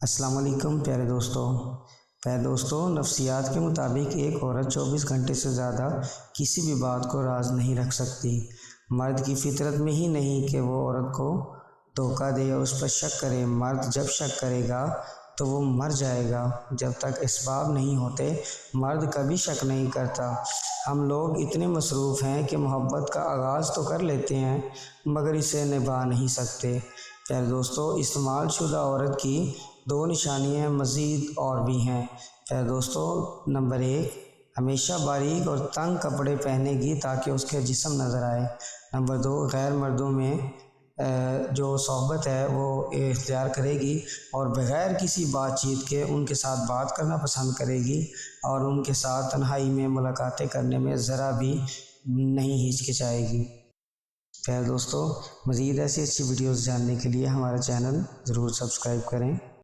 السلام علیکم پیارے دوستوں، نفسیات کے مطابق ایک عورت 24 گھنٹے سے زیادہ کسی بھی بات کو راز نہیں رکھ سکتی۔ مرد کی فطرت میں ہی نہیں کہ وہ عورت کو دھوکہ دے یا اس پر شک کرے۔ مرد جب شک کرے گا تو وہ مر جائے گا۔ جب تک اسباب نہیں ہوتے مرد کبھی شک نہیں کرتا۔ ہم لوگ اتنے مصروف ہیں کہ محبت کا آغاز تو کر لیتے ہیں مگر اسے نبھا نہیں سکتے۔ پیارے دوستوں، استعمال شدہ عورت کی 2 نشانیاں مزید اور بھی ہیں۔ پیارے دوستوں، نمبر 1، ہمیشہ باریک اور تنگ کپڑے پہنے گی تاکہ اس کے جسم نظر آئے۔ نمبر 2، غیر مردوں میں جو صحبت ہے وہ اختیار کرے گی اور بغیر کسی بات چیت کے ان کے ساتھ بات کرنا پسند کرے گی اور ان کے ساتھ تنہائی میں ملاقاتیں کرنے میں ذرا بھی نہیں ہچکچائے گی۔ پیارے دوستوں، مزید ایسی اچھی ویڈیوز جاننے کے لیے ہمارا چینل ضرور سبسکرائب کریں۔